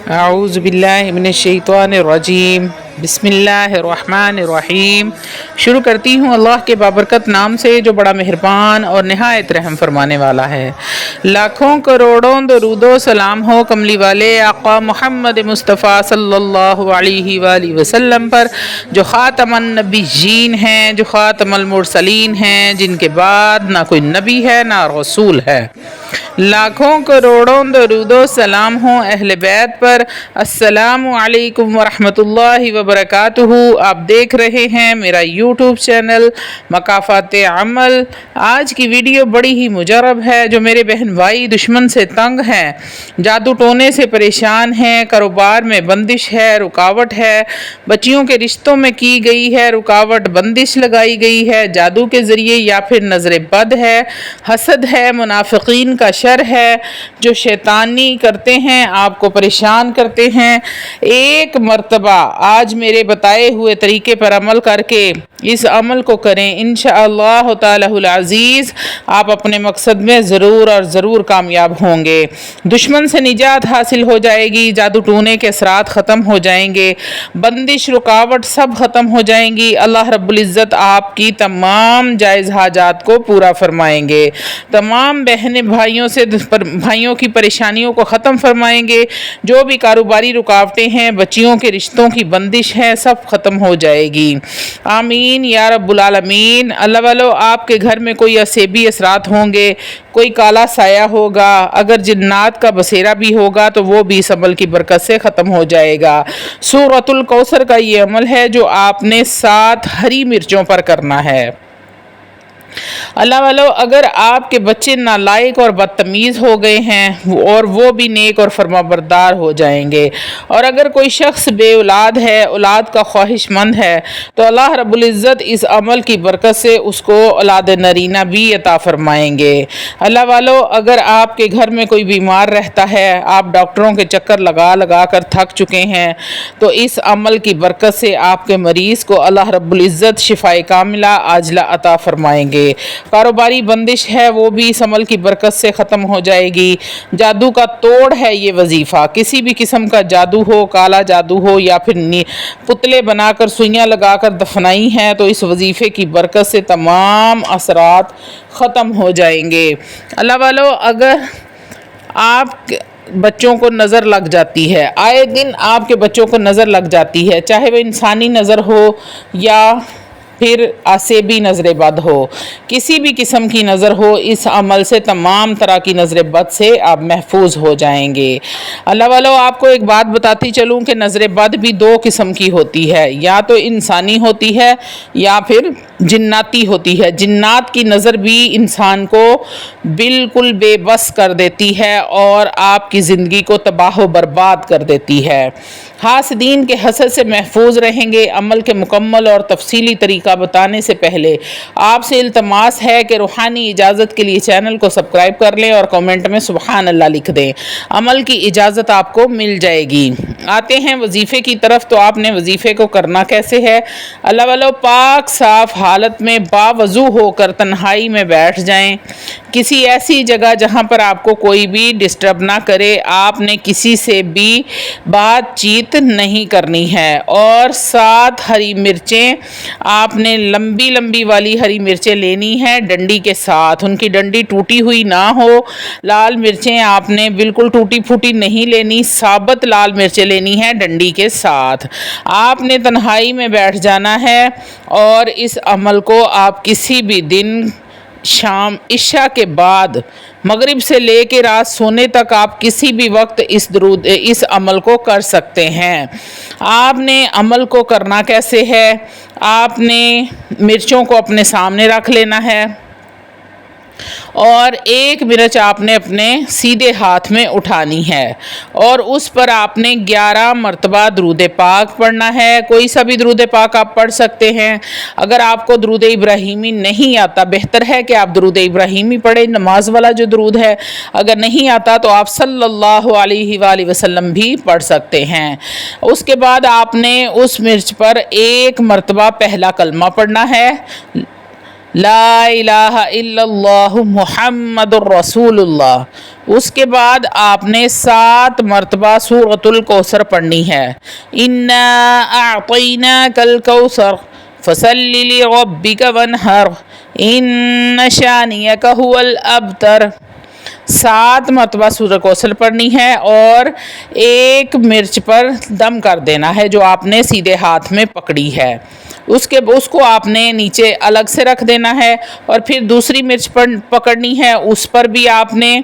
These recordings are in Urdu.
اعوذ باللہ من الشیطان الرجیم بسم اللہ الرحمن الرحیم۔ شروع کرتی ہوں اللہ کے بابرکت نام سے جو بڑا مہربان اور نہایت رحم فرمانے والا ہے۔ لاکھوں کروڑوں درود و سلام ہو کملی والے آقا محمد مصطفیٰ صلی اللہ علیہ وآلہ وسلم پر، جو خاتم النبیین ہیں، جو خاتم المرسلین ہیں، جن کے بعد نہ کوئی نبی ہے نہ رسول ہے۔ لاکھوں کروڑوں درود و سلام ہوں اہل بیت پر۔ السلام علیکم ورحمۃ اللہ وبرکاتہ۔ آپ دیکھ رہے ہیں میرا یوٹیوب چینل مکافات عمل۔ آج کی ویڈیو بڑی ہی مجرب ہے۔ جو میرے بہن بھائی دشمن سے تنگ ہیں، جادو ٹونے سے پریشان ہیں، کاروبار میں بندش ہے، رکاوٹ ہے، بچیوں کے رشتوں میں کی گئی ہے رکاوٹ، بندش لگائی گئی ہے جادو کے ذریعے، یا پھر نظر بد ہے، حسد ہے، منافقین کا شر ہے، جو شیطانی کرتے ہیں، آپ کو پریشان کرتے ہیں، ایک مرتبہ آج میرے بتائے ہوئے طریقے پر عمل کر کے اس عمل کو کریں، انشاءاللہ تعالی العزیز آپ اپنے مقصد میں ضرور اور ضرور کامیاب ہوں گے۔ دشمن سے نجات حاصل ہو جائے گی، جادو ٹونے کے اثرات ختم ہو جائیں گے، بندش رکاوٹ سب ختم ہو جائیں گی۔ اللہ رب العزت آپ کی تمام جائز حاجات کو پورا فرمائیں گے، تمام بہن بھائیوں کی پریشانیوں کو ختم فرمائیں گے، جو بھی کاروباری رکاوٹیں ہیں، بچیوں کے رشتوں کی بندش ہے، سب ختم ہو جائے گی۔ آمین یا رب العالمین۔ اللہ والو، آپ کے گھر میں کوئی اسیبی اثرات ہوں گے، کوئی کالا سایہ ہوگا، اگر جنات کا بسیرا بھی ہوگا تو وہ بھی اس عمل کی برکت سے ختم ہو جائے گا۔ سورۃ الکوثر کا یہ عمل ہے جو آپ نے 7 ہری مرچوں پر کرنا ہے۔ اللہ والو، اگر آپ کے بچے نالائق اور بدتمیز ہو گئے ہیں اور وہ بھی نیک اور فرما بردار ہو جائیں گے، اور اگر کوئی شخص بے اولاد ہے، اولاد کا خواہش مند ہے، تو اللہ رب العزت اس عمل کی برکت سے اس کو اولاد نرینہ بھی عطا فرمائیں گے۔ اللہ والو، اگر آپ کے گھر میں کوئی بیمار رہتا ہے، آپ ڈاکٹروں کے چکر لگا لگا کر تھک چکے ہیں، تو اس عمل کی برکت سے آپ کے مریض کو اللہ رب العزت شفائے کاملہ عاجلہ عطا فرمائیں گے۔ کاروباری بندش ہے وہ بھی اس عمل کی برکت سے ختم ہو جائے گی۔ جادو کا توڑ ہے یہ وظیفہ، کسی بھی قسم کا جادو ہو، کالا جادو ہو، یا پھر پتلے بنا کر سوئیاں لگا کر دفنائی ہیں، تو اس وظیفے کی برکت سے تمام اثرات ختم ہو جائیں گے۔ اللہ والو، اگر آپ بچوں کو نظر لگ جاتی ہے، آئے دن آپ کے بچوں کو نظر لگ جاتی ہے، چاہے وہ انسانی نظر ہو یا پھر آسیبی نظر بد ہو، کسی بھی قسم کی نظر ہو، اس عمل سے تمام طرح کی نظر بد سے آپ محفوظ ہو جائیں گے۔ اللہ والو، آپ کو ایک بات بتاتی چلوں کہ نظر بد بھی 2 قسم کی ہوتی ہے، یا تو انسانی ہوتی ہے یا پھر جناتی ہوتی ہے۔ جنات کی نظر بھی انسان کو بالکل بے بس کر دیتی ہے اور آپ کی زندگی کو تباہ و برباد کر دیتی ہے۔ حاسدین کے حسد سے محفوظ رہیں گے۔ عمل کے مکمل اور تفصیلی طریقہ بتانے سے پہلے آپ سے التماس ہے کہ روحانی اجازت کے لیے چینل کو سبسکرائب کر لیں اور کمنٹ میں سبحان اللہ لکھ دیں، عمل کی اجازت آپ کو مل جائے گی۔ آتے ہیں وظیفے کی طرف، تو آپ نے وظیفے کو کرنا کیسے ہے؟ اللہ والو، پاک صاف حالت میں باوضو ہو کر تنہائی میں بیٹھ جائیں، کسی ایسی جگہ جہاں پر آپ کو کوئی بھی ڈسٹرب نہ کرے، آپ نے کسی سے بھی بات چیت نہیں کرنی ہے، اور 7 ہری مرچیں آپ نے لمبی لمبی والی ہری مرچیں لینی ہیں ڈنڈی کے ساتھ، ان کی ڈنڈی ٹوٹی ہوئی نہ ہو۔ لال مرچیں آپ نے بالکل ٹوٹی پھوٹی نہیں لینی، ثابت لال مرچیں لینی ہیں ڈنڈی کے ساتھ۔ آپ نے تنہائی میں بیٹھ جانا ہے، اور اس عمل کو آپ کسی بھی دن شام عشاء کے بعد، مغرب سے لے کے رات سونے تک آپ کسی بھی وقت اس عمل کو کر سکتے ہیں۔ آپ نے عمل کو کرنا کیسے ہے؟ آپ نے مرچوں کو اپنے سامنے رکھ لینا ہے، اور 1 مرچ آپ نے اپنے سیدھے ہاتھ میں اٹھانی ہے، اور اس پر آپ نے 11 مرتبہ درود پاک پڑھنا ہے۔ کوئی سا بھی درود پاک آپ پڑھ سکتے ہیں۔ اگر آپ کو درود ابراہیمی نہیں آتا، بہتر ہے کہ آپ درود ابراہیمی پڑھیں، نماز والا جو درود ہے۔ اگر نہیں آتا تو آپ صلی اللہ علیہ وآلہ وسلم بھی پڑھ سکتے ہیں۔ اس کے بعد آپ نے اس مرچ پر 1 مرتبہ پہلا کلمہ پڑھنا ہے، لا الہ الا اللہ محمد الرسول اللہ۔ اس کے بعد آپ نے 7 مرتبہ سورۃ الکوثر پڑھنی ہے۔ انا اعطیناک الکوثر فصل لربک وانحر ان شانئک هو الابتر۔ 7 مرتبہ سورۃ کوثر پڑھنی ہے اور 1 مرچ پر دم کر دینا ہے جو آپ نے سیدھے ہاتھ میں پکڑی ہے۔ اس کو آپ نے نیچے الگ سے رکھ دینا ہے اور پھر دوسری مرچ پکڑنی ہے، اس پر بھی آپ نے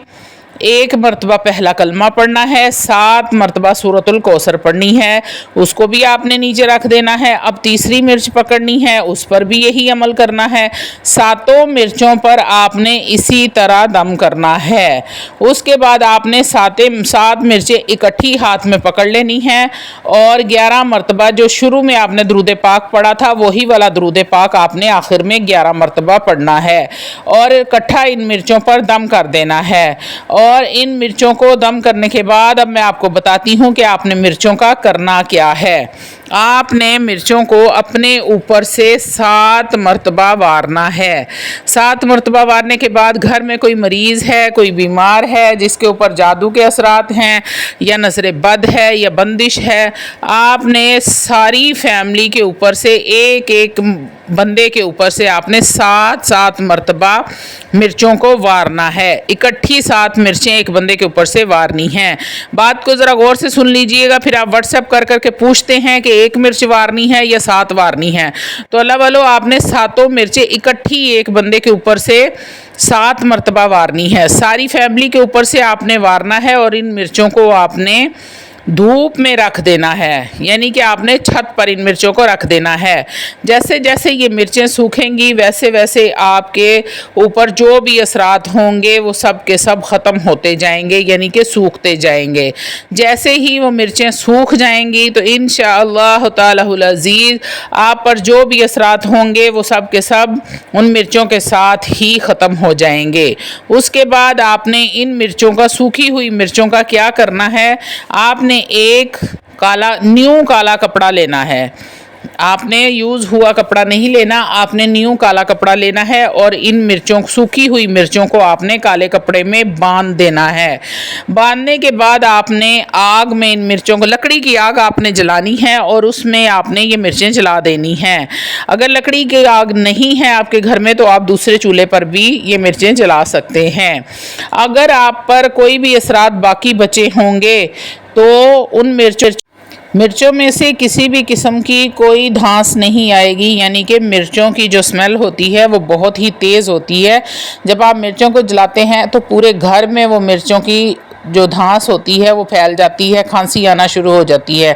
1 مرتبہ پہلا کلمہ پڑھنا ہے، 7 مرتبہ سورۃ الکوثر پڑھنی ہے، اس کو بھی آپ نے نیچے رکھ دینا ہے۔ اب تیسری مرچ پکڑنی ہے، اس پر بھی یہی عمل کرنا ہے، 7 مرچوں پر آپ نے اسی طرح دم کرنا ہے۔ اس کے بعد آپ نے 7 مرچیں اکٹھی ہاتھ میں پکڑ لینی ہیں اور 11 مرتبہ جو شروع میں آپ نے درود پاک پڑھا تھا وہی والا درود پاک آپ نے آخر میں 11 مرتبہ پڑھنا ہے اور اکٹھا ان مرچوں پر دم کر دینا ہے۔ اور ان مرچوں کو دم کرنے کے بعد اب میں آپ کو بتاتی ہوں کہ آپ نے مرچوں کا کرنا کیا ہے۔ آپ نے مرچوں کو اپنے اوپر سے 7 مرتبہ وارنا ہے۔ 7 مرتبہ وارنے کے بعد گھر میں کوئی مریض ہے، کوئی بیمار ہے جس کے اوپر جادو کے اثرات ہیں یا نظر بد ہے یا بندش ہے، آپ نے ساری فیملی کے اوپر سے ایک بندے کے اوپر سے آپ نے 7 مرتبہ مرچوں کو وارنا ہے۔ اکٹھی 7 مرچیں ایک بندے کے اوپر سے وارنی ہیں۔ بات کو ذرا غور سے سن لیجئے گا، پھر آپ واٹس ایپ کر کے پوچھتے ہیں کہ 1 مرچ وارنی ہے یا 7 وارنی ہے، تو اللہ والو آپ نے 7 مرچیں اکٹھی ایک بندے کے اوپر سے 7 مرتبہ وارنی ہے، ساری فیملی کے اوپر سے آپ نے وارنا ہے اور ان مرچوں کو آپ نے دھوپ میں رکھ دینا ہے، یعنی کہ آپ نے چھت پر ان مرچوں کو رکھ دینا ہے۔ جیسے جیسے یہ مرچیں سوکھیں گی ویسے ویسے آپ کے اوپر جو بھی اثرات ہوں گے وہ سب کے سب ختم ہوتے جائیں گے، یعنی کہ سوکھتے جائیں گے۔ جیسے ہی وہ مرچیں سوکھ جائیں گی تو انشاءاللہ تعالی العزیز آپ پر جو بھی اثرات ہوں گے وہ سب کے سب ان مرچوں کے ساتھ ہی ختم ہو جائیں گے۔ اس کے بعد آپ نے ان مرچوں کا، سوکھی ہوئی مرچوں کا کیا کرنا ہے، آپ نے ایک نیو کالا کپڑا لینا ہے۔ آپ نے یوز ہوا کپڑا نہیں لینا، آپ نے نیو کالا کپڑا لینا ہے اور ان مرچوں، سوکھی ہوئی مرچوں کو آپ نے کالے کپڑے میں باندھ دینا ہے۔ باندھنے کے بعد آپ نے آگ میں ان مرچوں کو، لکڑی کی آگ آپ نے جلانی ہے اور اس میں آپ نے یہ مرچیں جلا دینی ہیں۔ اگر لکڑی کی آگ نہیں ہے آپ کے گھر میں تو آپ دوسرے چولہے پر بھی یہ مرچیں جلا سکتے ہیں۔ اگر آپ پر کوئی بھی اثرات باقی بچے ہوں گے تو ان مرچوں میں سے کسی بھی قسم کی کوئی دھانس نہیں آئے گی، یعنی کہ مرچوں کی جو سمیل ہوتی ہے وہ بہت ہی تیز ہوتی ہے۔ جب آپ مرچوں کو جلاتے ہیں تو پورے گھر میں وہ مرچوں کی جو دھانس ہوتی ہے وہ پھیل جاتی ہے، کھانسی آنا شروع ہو جاتی ہے۔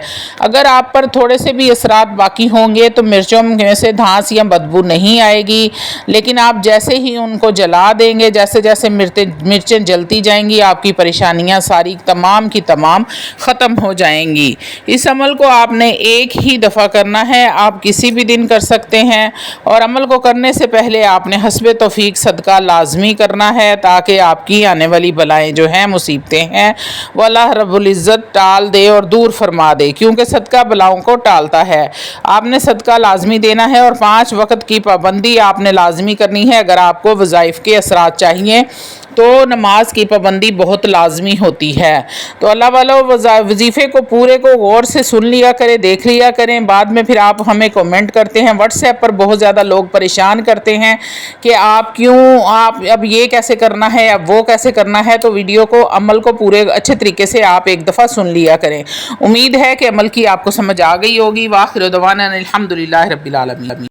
اگر آپ پر تھوڑے سے بھی اثرات باقی ہوں گے تو مرچوں میں سے دھانس یا بدبو نہیں آئے گی، لیکن آپ جیسے ہی ان کو جلا دیں گے، جیسے جیسے مرچیں جلتی جائیں گی آپ کی پریشانیاں ساری تمام کی تمام ختم ہو جائیں گی۔ اس عمل کو آپ نے ایک ہی دفعہ کرنا ہے، آپ کسی بھی دن کر سکتے ہیں، اور عمل کو کرنے سے پہلے آپ نے حسب توفیق صدقہ لازمی کرنا ہے تاکہ آپ کی آنے والی بلائیں جو ہیں، مصیبتیں ہیں، وہ اللہ رب العزت ٹال دے اور دور فرما دے، کیونکہ صدقہ بلاؤں کو ٹالتا ہے۔ آپ نے صدقہ لازمی دینا ہے اور 5 وقت کی پابندی آپ نے لازمی کرنی ہے۔ اگر آپ کو وظائف کے اثرات چاہیے تو نماز کی پابندی بہت لازمی ہوتی ہے۔ تو اللہ والو وظیفے کو پورے کو غور سے سن لیا کریں، دیکھ لیا کریں، بعد میں پھر آپ ہمیں کومنٹ کرتے ہیں۔ واٹس ایپ پر بہت زیادہ لوگ پریشان کرتے ہیں کہ آپ اب یہ کیسے کرنا ہے، اب وہ کیسے کرنا ہے، تو ویڈیو کو، عمل کو پورے اچھے طریقے سے آپ ایک دفعہ سن لیا کریں۔ امید ہے کہ عمل کی آپ کو سمجھ آ گئی ہوگی۔ وآخر دعوانا الحمدللہ رب العالمین۔